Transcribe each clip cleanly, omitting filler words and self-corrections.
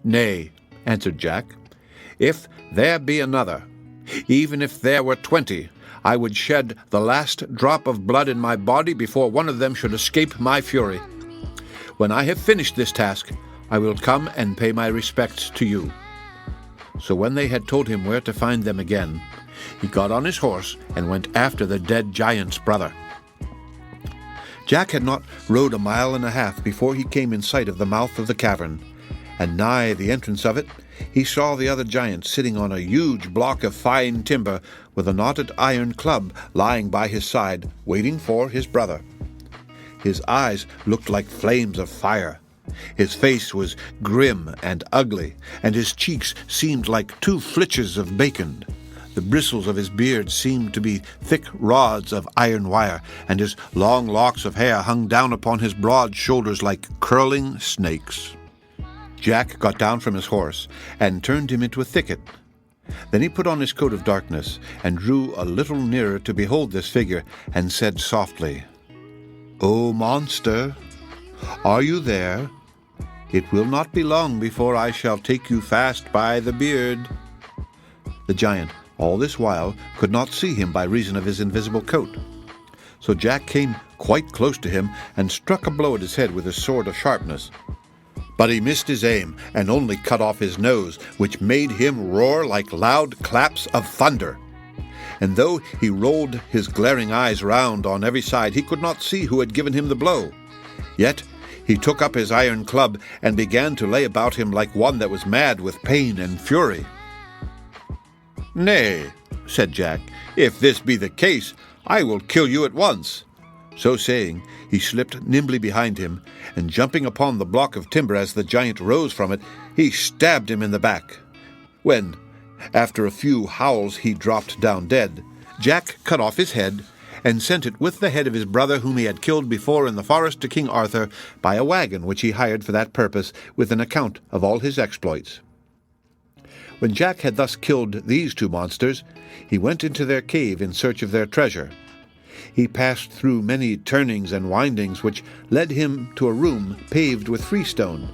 "Nay," answered Jack, "if there be another, even if there were 20, I would shed the last drop of blood in my body before one of them should escape my fury. When I have finished this task, I will come and pay my respects to you." So when they had told him where to find them again, he got on his horse and went after the dead giant's brother. Jack had not rode 1.5 miles before he came in sight of the mouth of the cavern, and nigh the entrance of it he saw the other giant sitting on a huge block of fine timber with a knotted iron club lying by his side, waiting for his brother. His eyes looked like flames of fire. His face was grim and ugly, and his cheeks seemed like 2 flitches of bacon. The bristles of his beard seemed to be thick rods of iron wire, and his long locks of hair hung down upon his broad shoulders like curling snakes. Jack got down from his horse and turned him into a thicket. Then he put on his coat of darkness and drew a little nearer to behold this figure, and said softly, "O monster, are you there? It will not be long before I shall take you fast by the beard." The giant, all this while, could not see him by reason of his invisible coat. So Jack came quite close to him and struck a blow at his head with his sword of sharpness. But he missed his aim and only cut off his nose, which made him roar like loud claps of thunder. And though he rolled his glaring eyes round on every side, he could not see who had given him the blow. Yet he took up his iron club and began to lay about him like one that was mad with pain and fury. "Nay," said Jack, "if this be the case, I will kill you at once." So saying, he slipped nimbly behind him, and jumping upon the block of timber as the giant rose from it, he stabbed him in the back. When, after a few howls, he dropped down dead, Jack cut off his head, and sent it with the head of his brother whom he had killed before in the forest to King Arthur by a wagon which he hired for that purpose, with an account of all his exploits. When Jack had thus killed these 2 monsters, he went into their cave in search of their treasure. He passed through many turnings and windings, which led him to a room paved with freestone.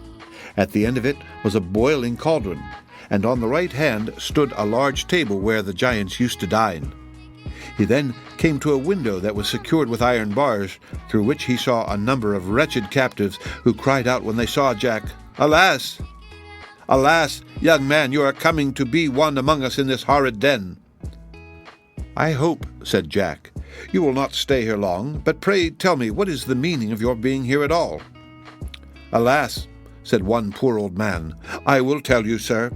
At the end of it was a boiling cauldron, and on the right hand stood a large table where the giants used to dine. He then came to a window that was secured with iron bars, through which he saw a number of wretched captives, who cried out when they saw Jack, "Alas! Alas, young man, you are coming to be one among us in this horrid den." "I hope," said Jack, "you will not stay here long, but pray tell me what is the meaning of your being here at all." "Alas," said one poor old man, "I will tell you, sir.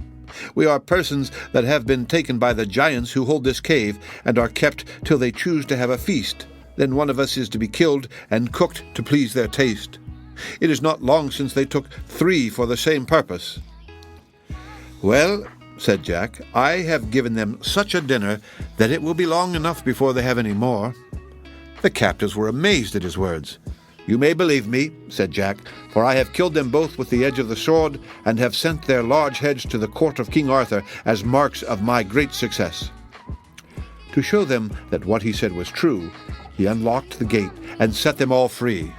We are persons that have been taken by the giants who hold this cave, and are kept till they choose to have a feast. Then one of us is to be killed and cooked to please their taste. It is not long since they took 3 for the same purpose." "Well," said Jack, "I have given them such a dinner that it will be long enough before they have any more." The captives were amazed at his words. "You may believe me," said Jack, "for I have killed them both with the edge of the sword, and have sent their large heads to the court of King Arthur as marks of my great success." To show them that what he said was true, he unlocked the gate and set them all free.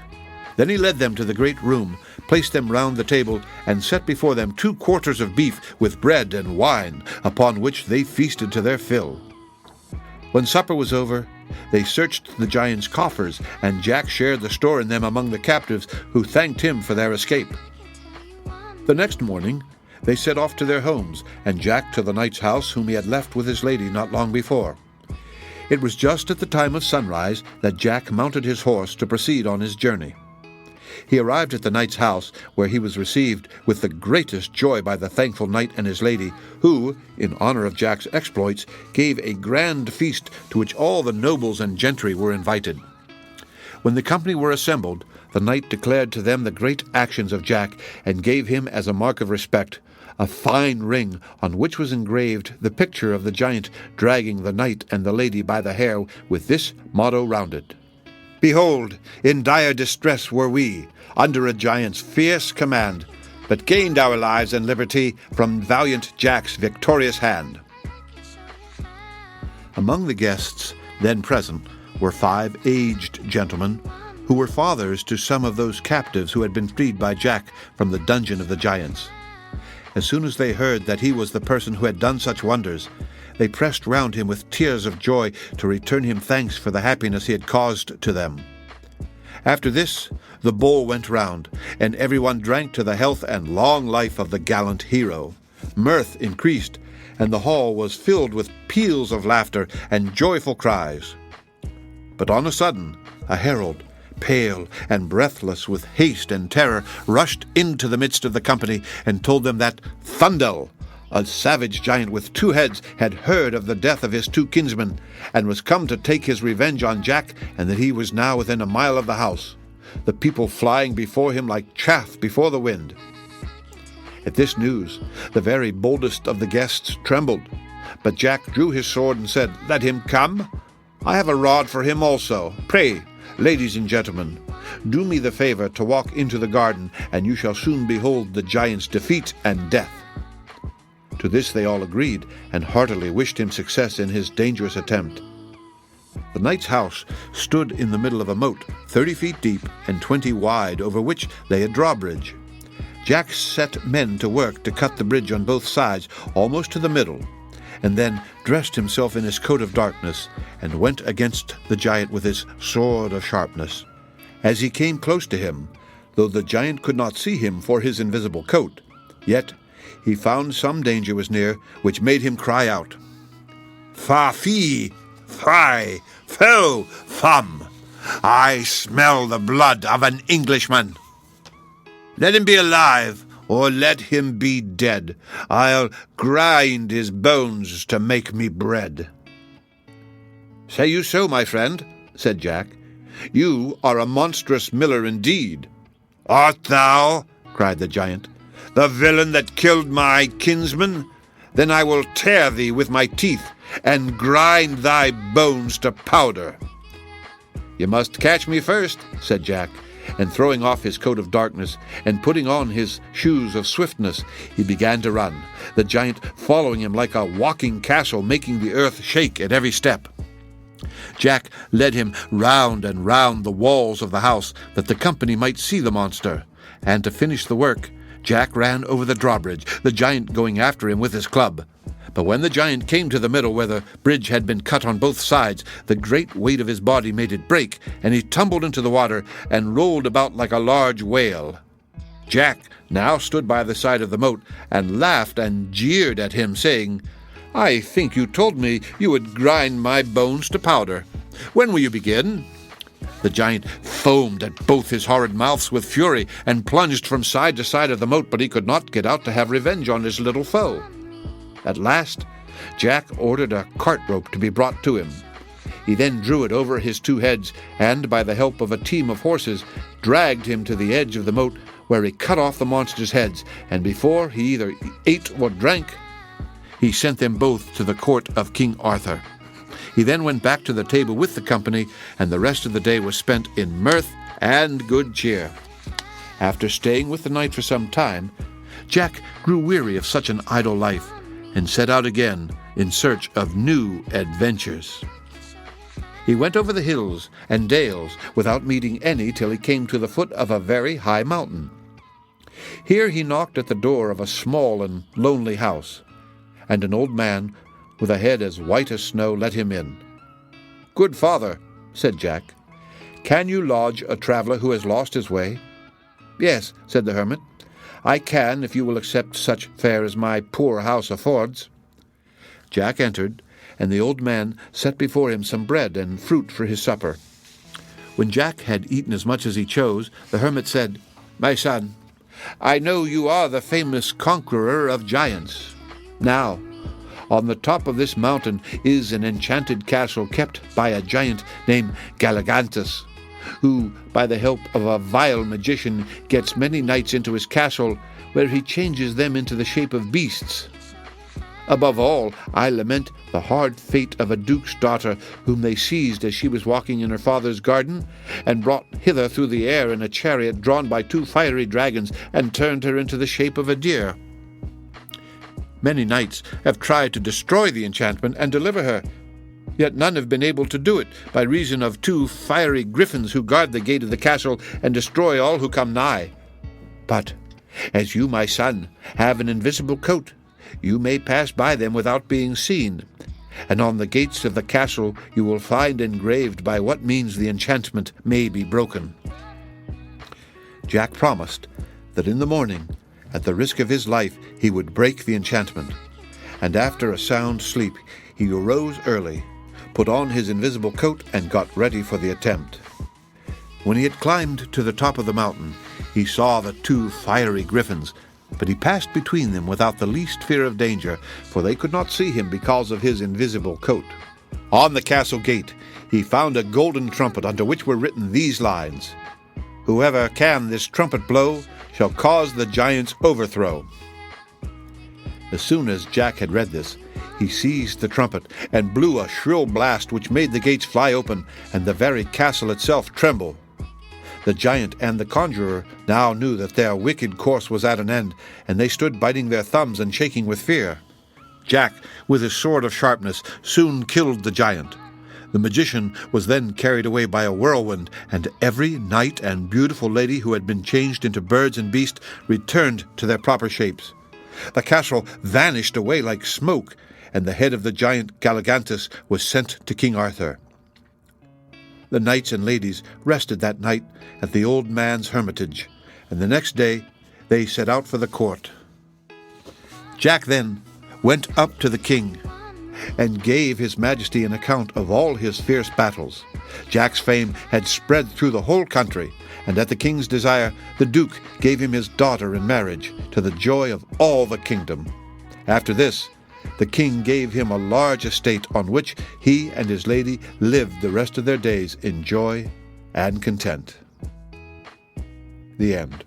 Then he led them to the great room, placed them round the table, and set before them 2 quarters of beef with bread and wine, upon which they feasted to their fill. When supper was over, they searched the giant's coffers, and Jack shared the store in them among the captives, who thanked him for their escape. The next morning they set off to their homes, and Jack to the knight's house whom he had left with his lady not long before. It was just at the time of sunrise that Jack mounted his horse to proceed on his journey. He arrived at the knight's house, where he was received with the greatest joy by the thankful knight and his lady, who, in honor of Jack's exploits, gave a grand feast to which all the nobles and gentry were invited. When the company were assembled, the knight declared to them the great actions of Jack, and gave him, as a mark of respect, a fine ring on which was engraved the picture of the giant dragging the knight and the lady by the hair, with this motto round it: "Behold, in dire distress were we, under a giant's fierce command, but gained our lives and liberty from valiant Jack's victorious hand." Among the guests then present were 5 aged gentlemen, who were fathers to some of those captives who had been freed by Jack from the dungeon of the giants. As soon as they heard that he was the person who had done such wonders, they pressed round him with tears of joy to return him thanks for the happiness he had caused to them. After this, the bowl went round, and everyone drank to the health and long life of the gallant hero. Mirth increased, and the hall was filled with peals of laughter and joyful cries. But on a sudden, a herald, pale and breathless with haste and terror, rushed into the midst of the company and told them that Thundel, a savage giant with 2 heads, had heard of the death of his 2 kinsmen, and was come to take his revenge on Jack, and that he was now within a mile of the house, the people flying before him like chaff before the wind. At this news, the very boldest of the guests trembled, but Jack drew his sword and said, "Let him come. I have a rod for him also. Pray, ladies and gentlemen, do me the favor to walk into the garden, and you shall soon behold the giant's defeat and death." To this they all agreed, and heartily wished him success in his dangerous attempt. The knight's house stood in the middle of a moat, 30 feet deep and 20 wide, over which lay a drawbridge. Jack set men to work to cut the bridge on both sides, almost to the middle, and then dressed himself in his coat of darkness, and went against the giant with his sword of sharpness. As he came close to him, though the giant could not see him for his invisible coat, yet he found some danger was near, which made him cry out, "Fa fee, fie, fo, fum! I smell the blood of an Englishman. Let him be alive, or let him be dead. I'll grind his bones to make me bread." "Say you so, my friend?" said Jack. "You are a monstrous miller indeed." "Art thou?" cried the giant, "the villain that killed my kinsman? Then I will tear thee with my teeth, and grind thy bones to powder." "You must catch me first," said Jack, and throwing off his coat of darkness, and putting on his shoes of swiftness, he began to run, the giant following him like a walking castle, making the earth shake at every step. Jack led him round and round the walls of the house, that the company might see the monster, and to finish the work, Jack ran over the drawbridge, the giant going after him with his club. But when the giant came to the middle where the bridge had been cut on both sides, the great weight of his body made it break, and he tumbled into the water and rolled about like a large whale. Jack now stood by the side of the moat and laughed and jeered at him, saying, "I think you told me you would grind my bones to powder. When will you begin?" The giant foamed at both his horrid mouths with fury, and plunged from side to side of the moat, but he could not get out to have revenge on his little foe. At last, Jack ordered a cart rope to be brought to him. He then drew it over his 2 heads, and by the help of a team of horses, dragged him to the edge of the moat, where he cut off the monster's heads, and before he either ate or drank, he sent them both to the court of King Arthur. He then went back to the table with the company, and the rest of the day was spent in mirth and good cheer. After staying with the knight for some time, Jack grew weary of such an idle life, and set out again in search of new adventures. He went over the hills and dales without meeting any till he came to the foot of a very high mountain. Here he knocked at the door of a small and lonely house, and an old man with a head as white as snow let him in. "Good father," said Jack, "can you lodge a traveler who has lost his way?" "Yes," said the hermit, "I can, if you will accept such fare as my poor house affords." Jack entered, and the old man set before him some bread and fruit for his supper. When Jack had eaten as much as he chose, the hermit said, "My son, I know you are the famous conqueror of giants. Now, on the top of this mountain is an enchanted castle kept by a giant named Galligantus, who, by the help of a vile magician, gets many knights into his castle, where he changes them into the shape of beasts. Above all, I lament the hard fate of a duke's daughter, whom they seized as she was walking in her father's garden, and brought hither through the air in a chariot drawn by 2 fiery dragons, and turned her into the shape of a deer. Many knights have tried to destroy the enchantment and deliver her, yet none have been able to do it, by reason of 2 fiery griffins who guard the gate of the castle and destroy all who come nigh. But As you, my son, have an invisible coat, you may pass by them without being seen, and on the gates of the castle you will find engraved by what means the enchantment may be broken." Jack promised that in the morning, at the risk of his life, he would break the enchantment, and after a sound sleep he arose early, put on his invisible coat, and got ready for the attempt. When he had climbed to the top of the mountain, he saw the two fiery griffins, but he passed between them without the least fear of danger, for they could not see him because of his invisible coat. On the castle gate he found a golden trumpet under which were written these lines: "Whoever can this trumpet blow shall cause the giant's overthrow." As soon as Jack had read this, he seized the trumpet and blew a shrill blast which made the gates fly open and the very castle itself tremble. The giant and the conjurer now knew that their wicked course was at an end, and they stood biting their thumbs and shaking with fear. Jack, with his sword of sharpness, soon killed the giant. The magician was then carried away by a whirlwind, and every knight and beautiful lady who had been changed into birds and beasts returned to their proper shapes. The castle vanished away like smoke, and the head of the giant Galligantus was sent to King Arthur. The knights and ladies rested that night at the old man's hermitage, and the next day they set out for the court. Jack then went up to the king and gave his majesty an account of all his fierce battles. Jack's fame had spread through the whole country, and at the king's desire the duke gave him his daughter in marriage, to the joy of all the kingdom. After this, the king gave him a large estate on which he and his lady lived the rest of their days in joy and content. The end.